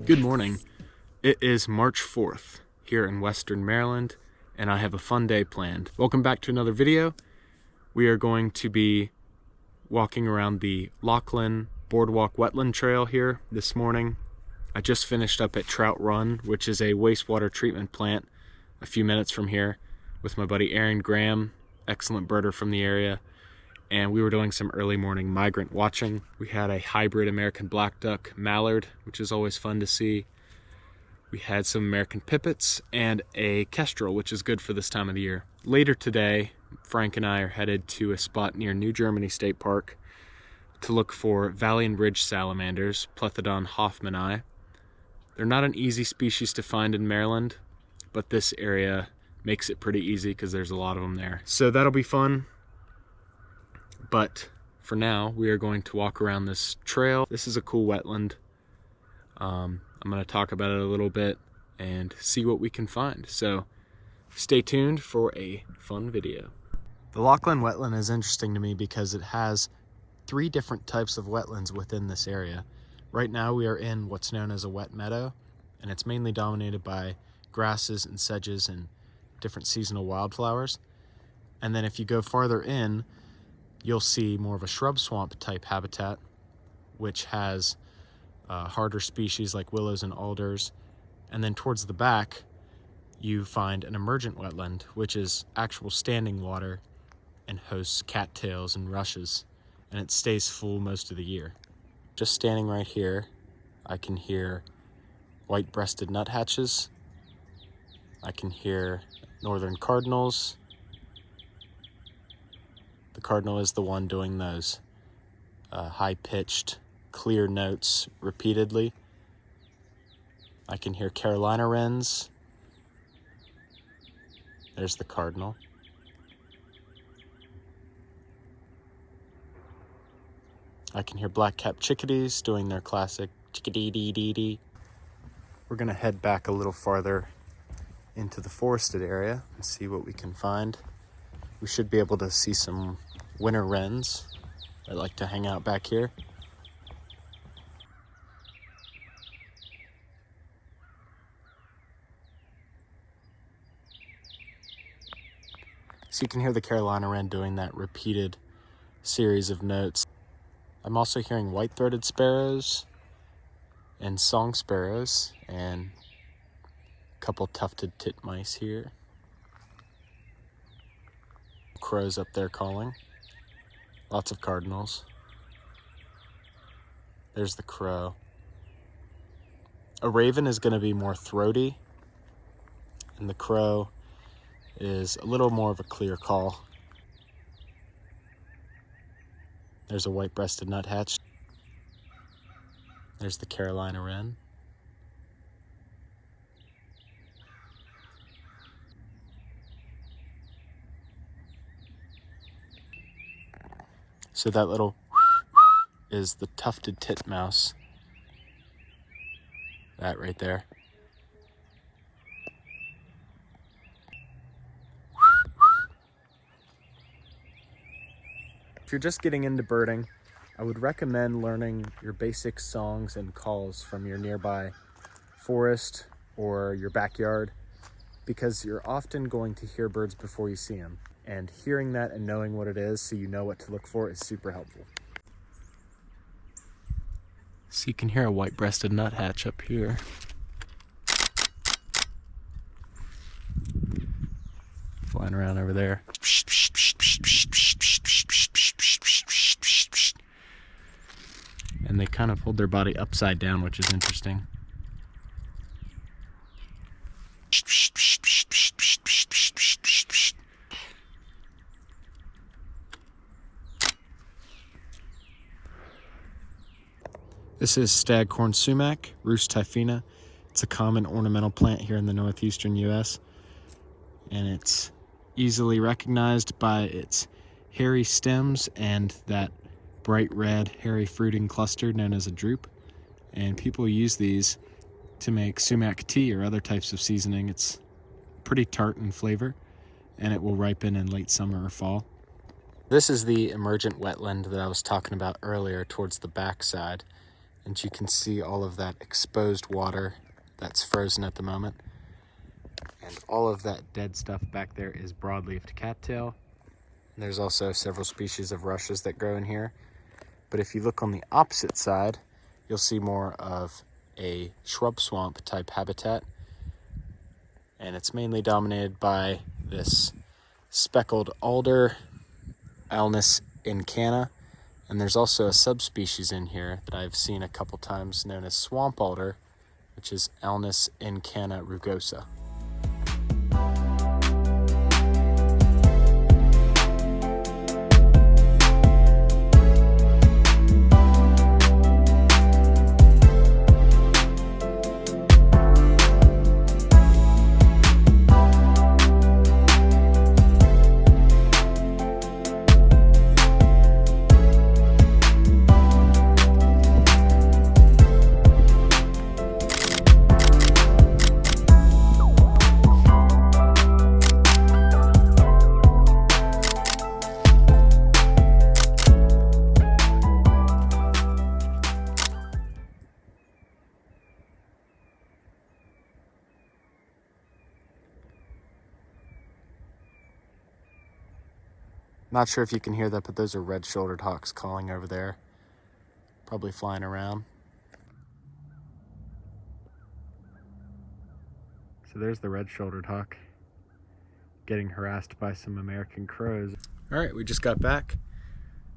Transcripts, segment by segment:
Good morning. It is March 4th here in Western Maryland, and I have a fun day planned. Welcome back to another video. We are going to be walking around the Lachlan Boardwalk Wetland Trail here this morning. I just finished up at Trout Run, which is a wastewater treatment plant a few minutes from here, with my buddy Aaron Graham, excellent birder from the area, and we were doing some early morning migrant watching. We had a hybrid American black duck mallard, which is always fun to see. We had some American pipits and a kestrel, which is good for this time of the year. Later today, Frank and I are headed to a spot near New Germany State Park to look for valley and ridge salamanders, Plethodon hoffmanni. They're not an easy species to find in Maryland, but this area makes it pretty easy because there's a lot of them there. So that'll be fun. But for now, we are going to walk around this trail. This is a cool wetland. I'm going to talk about it a little bit and see what we can find. So stay tuned for a fun video. The Lachlan wetland is interesting to me because it has 3 different types of wetlands within this area. Right now we are in what's known as a wet meadow, and it's mainly dominated by grasses and sedges and different seasonal wildflowers. And then if you go farther in, you'll see more of a shrub swamp type habitat, which has harder species like willows and alders. And then towards the back, you find an emergent wetland, which is actual standing water and hosts cattails and rushes, and it stays full most of the year. Just standing right here, I can hear white-breasted nuthatches. I can hear northern cardinals. The cardinal is the one doing those high-pitched, clear notes repeatedly. I can hear Carolina wrens. There's the cardinal. I can hear black-capped chickadees doing their classic chickadee-dee-dee-dee. We're gonna head back a little farther into the forested area and see what we can find. We should be able to see some winter wrens that like to hang out back here. So you can hear the Carolina wren doing that repeated series of notes. I'm also hearing white-throated sparrows and song sparrows and a couple tufted titmice here. Crows up there calling. Lots of cardinals. There's the crow. A raven is going to be more throaty, and the crow is a little more of a clear call. There's a white-breasted nuthatch. There's the Carolina wren. So that little is the tufted titmouse. That right there. If you're just getting into birding, I would recommend learning your basic songs and calls from your nearby forest or your backyard, because you're often going to hear birds before you see them. And hearing that and knowing what it is so you know what to look for is super helpful. So you can hear a white-breasted nuthatch up here. Flying around over there. And they kind of hold their body upside down, which is interesting. This is staghorn sumac, Rus typhina. It's a common ornamental plant here in the northeastern U.S. and it's easily recognized by its hairy stems and that bright red hairy fruiting cluster known as a drupe. And people use these to make sumac tea or other types of seasoning. It's pretty tart in flavor and it will ripen in late summer or fall. This is the emergent wetland that I was talking about earlier towards the back side. And you can see all of that exposed water that's frozen at the moment. And all of that dead stuff back there is broadleafed cattail. And there's also several species of rushes that grow in here. But if you look on the opposite side, you'll see more of a shrub swamp type habitat. And it's mainly dominated by this speckled alder, Alnus incana. And there's also a subspecies in here that I've seen a couple times known as swamp alder, which is Alnus incana rugosa. Not sure if you can hear that, but those are red-shouldered hawks calling over there. Probably flying around. So there's the red-shouldered hawk getting harassed by some American crows. All right, we just got back.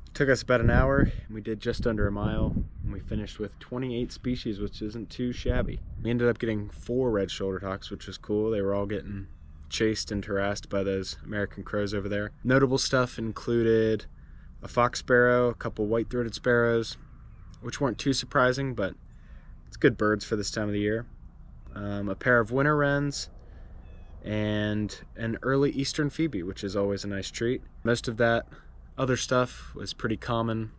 It took us about an hour, and we did just under a mile, and we finished with 28 species, which isn't too shabby. We ended up getting 4 red-shouldered hawks, which was cool. They were all getting chased and harassed by those American crows over there. Notable stuff included a fox sparrow, a couple white-throated sparrows, which weren't too surprising, but it's good birds for this time of the year. A pair of winter wrens, and an early eastern phoebe, which is always a nice treat. Most of that other stuff was pretty common,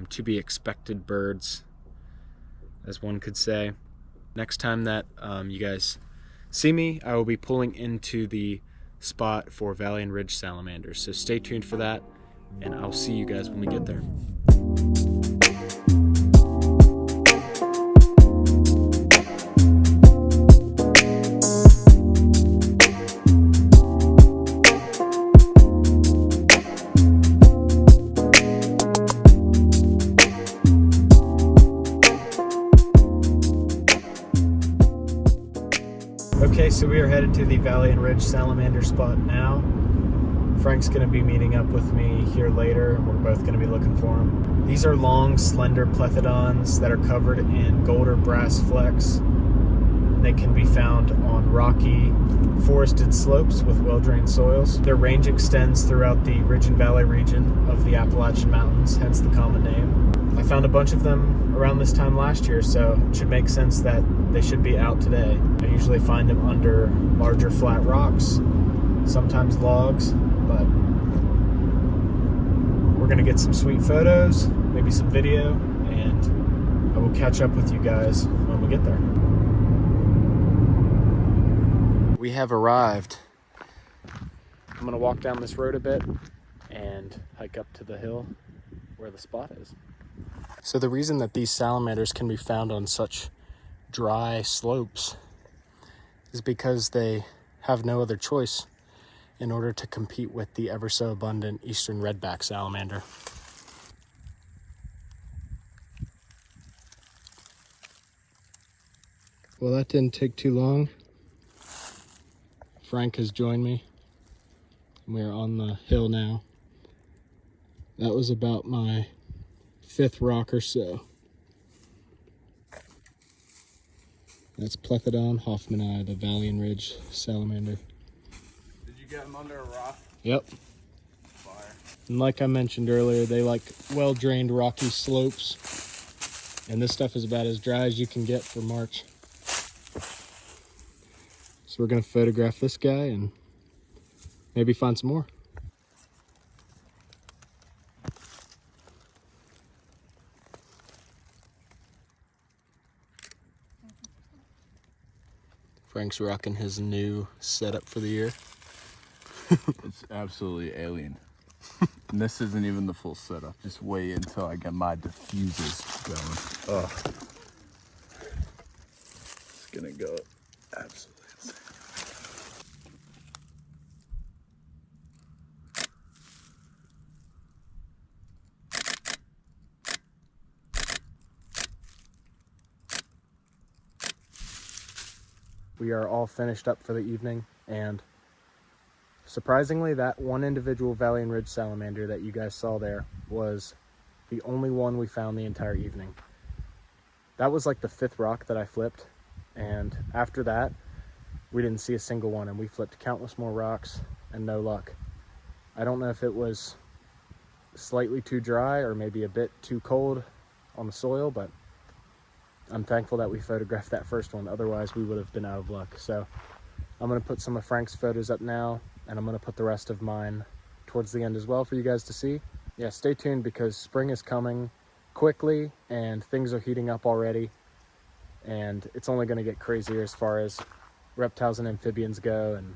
to be expected birds, as one could say. Next time that you guys see me, I will be pulling into the spot for Valley and Ridge salamanders. So stay tuned for that, and I'll see you guys when we get there. Okay, so we are headed to the Valley and Ridge salamander spot now. Frank's going to be meeting up with me here later, and we're both going to be looking for them. These are long, slender plethodons that are covered in gold or brass flecks. They can be found on rocky, forested slopes with well-drained soils. Their range extends throughout the Ridge and Valley region of the Appalachian Mountains, hence the common name. I found a bunch of them around this time last year, so it should make sense that they should be out today. I usually find them under larger flat rocks, sometimes logs, but we're gonna get some sweet photos, maybe some video, and I will catch up with you guys when we get there. We have arrived. I'm gonna walk down this road a bit and hike up to the hill where the spot is. So the reason that these salamanders can be found on such dry slopes is because they have no other choice in order to compete with the ever so abundant eastern redback salamander. Well, that didn't take too long. Frank has joined me. We're on the hill now. That was about my 5th rock or so. That's Plethodon hoffmanni, the Valley and Ridge salamander. Did you get them under a rock? Yep. Fire. And like I mentioned earlier, they like well-drained rocky slopes. And this stuff is about as dry as you can get for March. So we're gonna photograph this guy and maybe find some more. Frank's rocking his new setup for the year. It's absolutely alien. And this isn't even the full setup. Just wait until I get my diffusers going. Oh. It's gonna go absolutely insane. We are all finished up for the evening, and surprisingly, that one individual Valley and Ridge salamander that you guys saw there was the only one we found the entire evening. That was like the 5th rock that I flipped, and after that, we didn't see a single one, and we flipped countless more rocks and no luck. I don't know if it was slightly too dry or maybe a bit too cold on the soil, but I'm thankful that we photographed that first one. Otherwise, we would have been out of luck. So I'm going to put some of Frank's photos up now, and I'm going to put the rest of mine towards the end as well for you guys to see. Yeah, stay tuned because spring is coming quickly and things are heating up already. And it's only going to get crazier as far as reptiles and amphibians go, and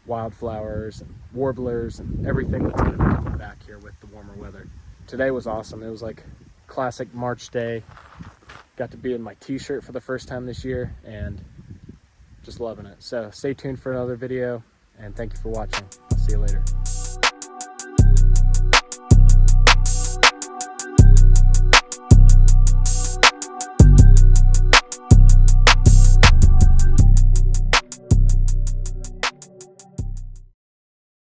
wildflowers and warblers and everything that's going to be coming back here with the warmer weather. Today was awesome. It was like classic March day. Got to be in my t-shirt for the first time this year and just loving it. So stay tuned for another video, and thank you for watching. I'll see you later.